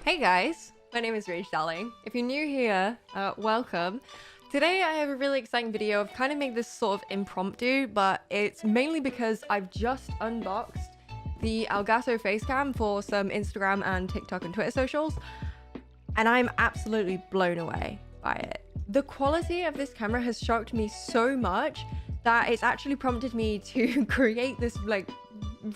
Hey guys, my name is Rach Darling. If you're new here, welcome. Today I have a really exciting video. I've kind of made this sort of impromptu, but it's mainly because I've just unboxed the Elgato Facecam for some Instagram and TikTok and Twitter socials, and I'm absolutely blown away by it. The quality of this camera has shocked me so much that it's actually prompted me to create this like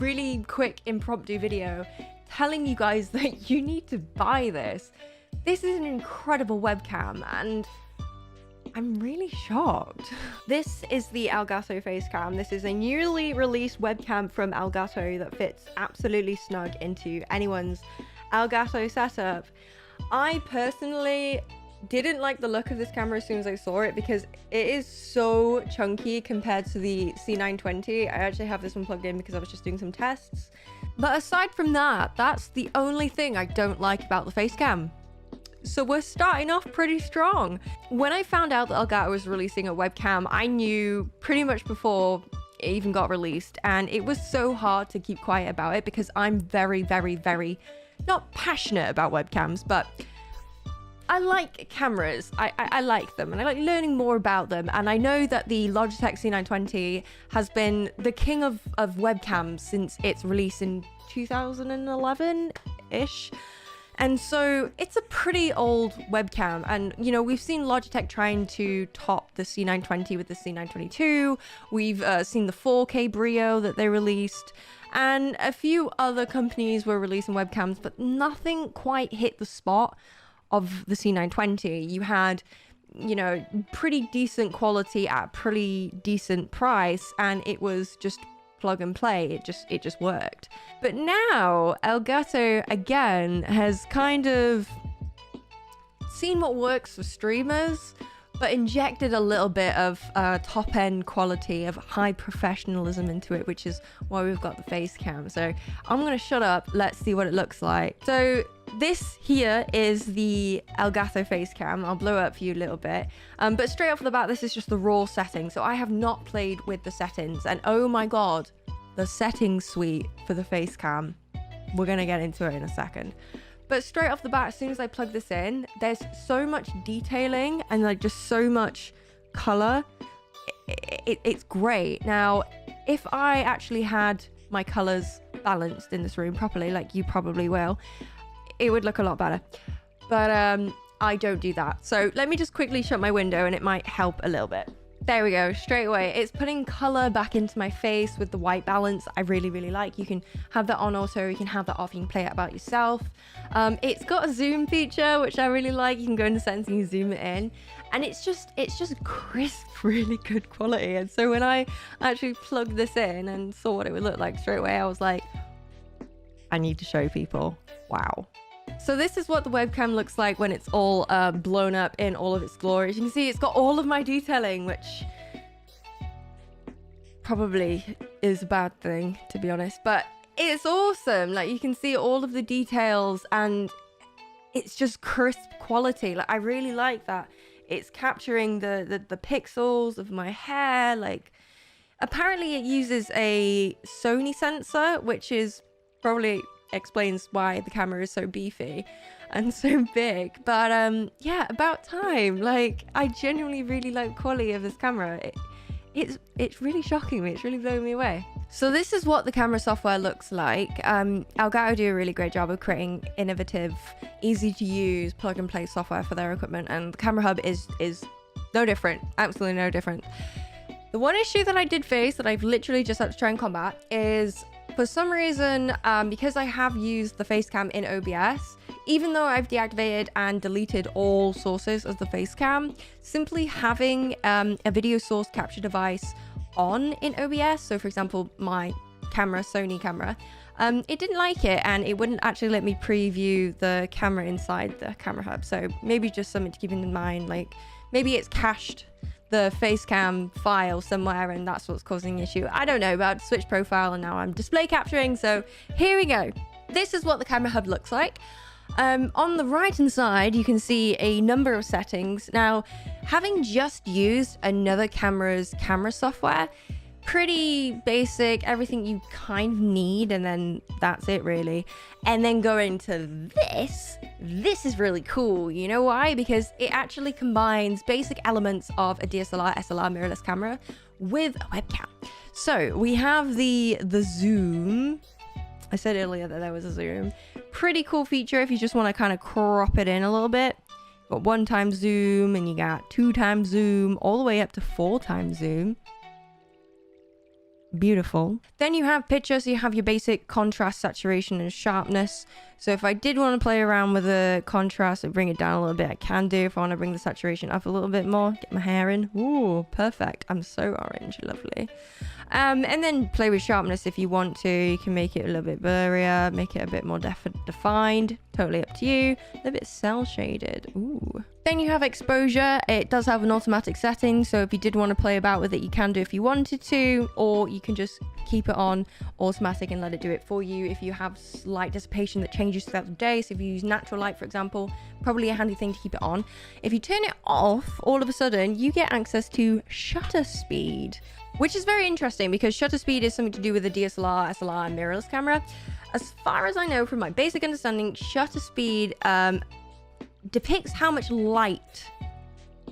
really quick impromptu video telling you guys that you need to buy this. This is an incredible webcam and I'm really shocked. This is the Elgato Facecam. This is a newly released webcam from Elgato that fits absolutely snug into anyone's Elgato setup. I personally didn't like the look of this camera as soon as I saw it because it is so chunky compared to the C920. I actually have this one plugged in because I was just doing some tests. But aside from that, that's the only thing I don't like about the Facecam. So we're starting off pretty strong. When I found out that Elgato was releasing a webcam, I knew pretty much before it even got released, and it was so hard to keep quiet about it because I'm very, very not passionate about webcams, but I like cameras. I like them and I like learning more about them. And I know that the Logitech C920 has been the king of webcams since its release in 2011-ish. And so it's a pretty old webcam. And, you know, we've seen Logitech trying to top the C920 with the C922. We've seen the 4K Brio that they released. And a few other companies were releasing webcams, but nothing quite hit the spot of the C920. You had, you know, pretty decent quality at a pretty decent price, and it was just plug and play. It just worked. But now Elgato again has kind of seen what works for streamers, but injected a little bit of top-end quality of high professionalism into it, which is why we've got the Facecam. So I'm gonna shut up, let's see what it looks like. So this here is the Elgato Facecam. I'll blow it up for you a little bit. But straight off the bat, this is just the raw setting. So I have not played with the settings, and oh my God, the settings suite for the Facecam. We're gonna get into it in a second. But straight off the bat, as soon as I plug this in, there's so much detailing and like just so much color. It's great. Now, if I actually had my colors balanced in this room properly, like you probably will, it would look a lot better. But I don't do that. So let me just quickly shut my window and it might help a little bit. There we go, straight away. It's putting color back into my face with the white balance. I really like. You can have that on auto, you can have that off, you can play it about yourself. It's got a zoom feature, which I really like. You can go into settings and you zoom it in. And it's just crisp, really good quality. And so when I actually plugged this in and saw what it would look like straight away, I was like, I need to show people. Wow. So this is what the webcam looks like when it's all blown up in all of its glory. As you can see, it's got all of my detailing, which probably is a bad thing, to be honest. But it's awesome. Like, you can see all of the details and it's just crisp quality. Like, I really like that. It's capturing the pixels of my hair. Like, apparently it uses a Sony sensor, which is probably explains why the camera is so beefy and so big. But yeah, about time. Like, I genuinely really like the quality of this camera. It's really shocking me. It's really blowing me away. So this is what the camera software looks like. Elgato do a really great job of creating innovative, easy to use plug and play software for their equipment, and the camera hub is no different. Absolutely no different. The one issue that I did face that I've literally just had to try and combat is, for some reason, because I have used the Facecam in OBS, even though I've deactivated and deleted all sources of the Facecam, simply having a video source capture device on in OBS, so for example, my camera, Sony camera, it didn't like it and it wouldn't actually let me preview the camera inside the camera hub. So maybe just something to keep in mind, like maybe it's cached the Facecam file somewhere and that's what's causing the issue. I don't know, but I switched profile and now I'm display capturing. So here we go. This is what the camera hub looks like. On the right hand side, you can see a number of settings. Now, having just used another camera's camera software, pretty basic, everything you kind of need, and then that's it really. And then go into this is really cool. You know why? Because it actually combines basic elements of a DSLR SLR mirrorless camera with a webcam. So we have the zoom. I said earlier that there was a zoom. Pretty cool feature if you just want to kind of crop it in a little bit. Got 1x zoom, and you got 2x zoom, all the way up to 4x zoom. Beautiful. Then you have picture, so you have your basic contrast, saturation, and sharpness. So if I did want to play around with the contrast and bring it down a little bit, I can do. If I want to bring the saturation up a little bit more, get my hair in. Ooh, perfect. I'm so orange. Lovely. And then play with sharpness if you want to. You can make it a little bit blurrier, make it a bit more defined. Totally up to you. A little bit cell shaded. Ooh. Then you have exposure. It does have an automatic setting, so if you did want to play about with it, you can do if you wanted to, or you can just keep it on automatic and let it do it for you. If you have light dissipation that changes throughout the day, so if you use natural light, for example, probably a handy thing to keep it on. If you turn it off, all of a sudden you get access to shutter speed, which is very interesting because shutter speed is something to do with the DSLR, SLR, and mirrorless camera. As far as I know from my basic understanding, shutter speed depicts how much light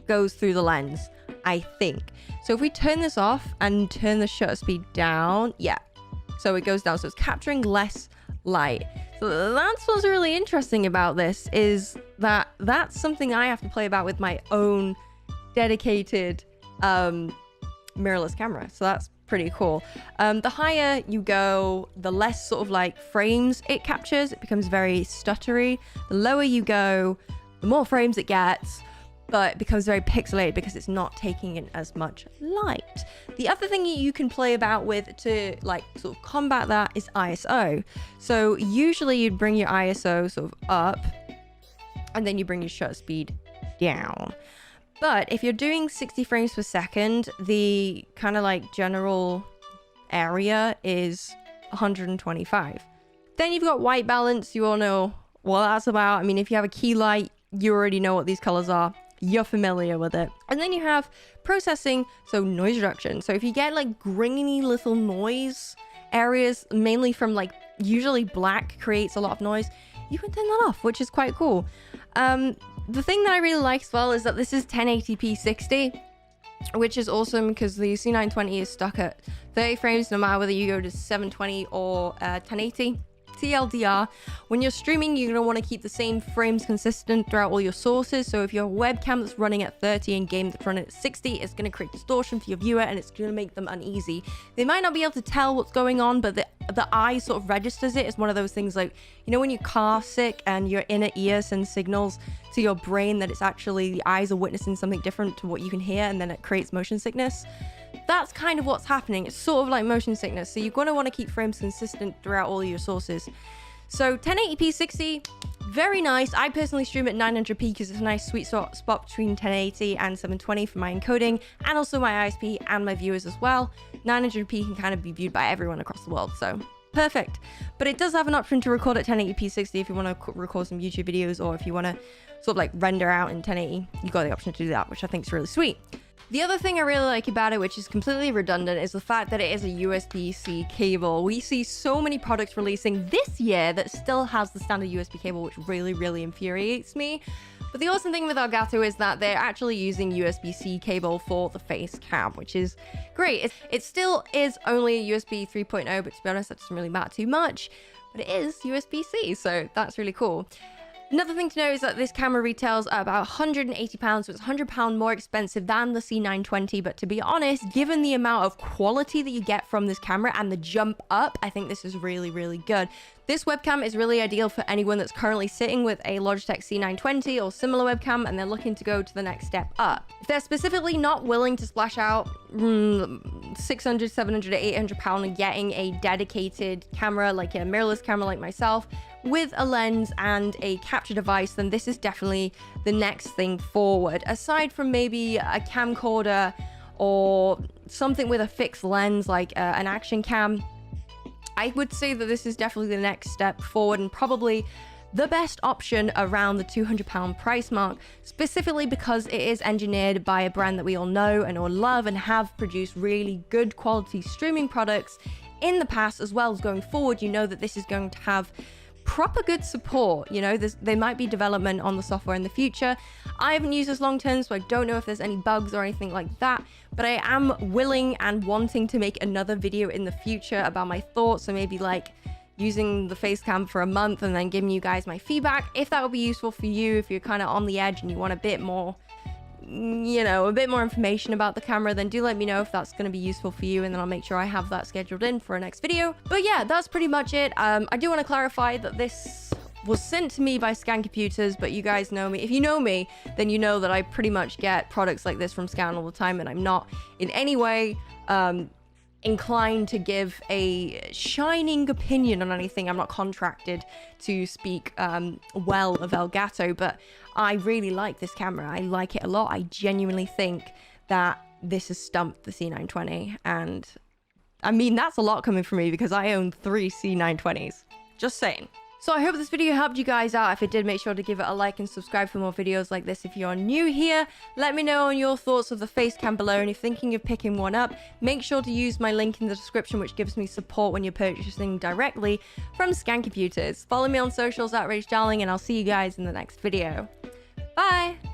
goes through the lens, I think. So if we turn this off and turn the shutter speed down, yeah, so it goes down, so it's capturing less light. So that's what's really interesting about this, is that that's something I have to play about with my own dedicated mirrorless camera. So that's pretty cool. The higher you go, the less sort of like frames it captures. It becomes very stuttery. The lower you go, the more frames it gets, but it becomes very pixelated because it's not taking in as much light. The other thing you can play about with to like sort of combat that is ISO. So usually you'd bring your ISO sort of up, and then you bring your shutter speed down. But if you're doing 60 frames per second, the kind of like general area is 125. Then you've got white balance. You all know what that's about. I mean, if you have a key light, you already know what these colors are. You're familiar with it. And then you have processing, so noise reduction. So if you get like grainy little noise areas, mainly from like usually black creates a lot of noise, you can turn that off, which is quite cool. The thing that I really like as well is that this is 1080p 60, which is awesome because the C920 is stuck at 30 frames no matter whether you go to 720 or 1080. TLDR, when you're streaming, you're going to want to keep the same frames consistent throughout all your sources. So if your webcam that's running at 30 and game that's running at 60, it's going to create distortion for your viewer and it's going to make them uneasy. They might not be able to tell what's going on, but the eye sort of registers it. It's one of those things like, you know, when you're car sick and your inner ear sends signals to your brain that it's actually the eyes are witnessing something different to what you can hear, and then it creates motion sickness. That's kind of what's happening. It's sort of like motion sickness. So you're going to want to keep frames consistent throughout all your sources. So 1080p 60, very nice. I personally stream at 900p because it's a nice sweet spot between 1080 and 720 for my encoding, and also my ISP and my viewers as well. 900p can kind of be viewed by everyone across the world, so perfect. But it does have an option to record at 1080p 60 if you want to record some YouTube videos, or if you want to sort of like render out in 1080, you've got the option to do that, which I think is really sweet. The other thing I really like about it, which is completely redundant, is the fact that it is a USB-C cable. We see so many products releasing this year that still has the standard USB cable, which really, really infuriates me. But the awesome thing with Elgato is that they're actually using USB-C cable for the Facecam, which is great. It still is only a USB 3.0, but to be honest, that doesn't really matter too much. But it is USB-C, so that's really cool. Another thing to know is that this camera retails at about £180, so it's £100 more expensive than the C920, but to be honest, given the amount of quality that you get from this camera and the jump up, I think this is really, really good. This webcam is really ideal for anyone that's currently sitting with a Logitech C920 or similar webcam and they're looking to go to the next step up. If they're specifically not willing to splash out 600, 700, £800 and getting a dedicated camera, like a mirrorless camera like myself, with a lens and a capture device, then this is definitely the next thing forward. Aside from maybe a camcorder or something with a fixed lens like an action cam, I would say that this is definitely the next step forward and probably the best option around the £200 price mark, specifically because it is engineered by a brand that we all know and all love and have produced really good quality streaming products in the past, as well as going forward. You know that this is going to have proper good support. You know, there might be development on the software in the future. I haven't used this long term, so I don't know if there's any bugs or anything like that, but I am willing and wanting to make another video in the future about my thoughts, so maybe like using the Facecam for a month and then giving you guys my feedback, if that would be useful for you, if you're kind of on the edge and you want a bit more, you know, a bit more information about the camera, then do let me know if that's going to be useful for you, and then I'll make sure I have that scheduled in for a next video. But yeah, that's pretty much it. I do want to clarify that this was sent to me by Scan Computers, but you guys know me. If you know me, then you know that I pretty much get products like this from Scan all the time, and I'm not in any way inclined to give a shining opinion on anything. I'm not contracted to speak well of Elgato, but I really like this camera. I like it a lot. I genuinely think that this has stumped the C920, and I mean, that's a lot coming from me because I own 3 C920s. Just saying. So I hope this video helped you guys out. If it did, make sure to give it a like and subscribe for more videos like this. If you're new here, let me know on your thoughts of the Facecam below, and if thinking of picking one up, make sure to use my link in the description, which gives me support when you're purchasing directly from Scan Computers. Follow me on socials at RageDarling, and I'll see you guys in the next video. Bye!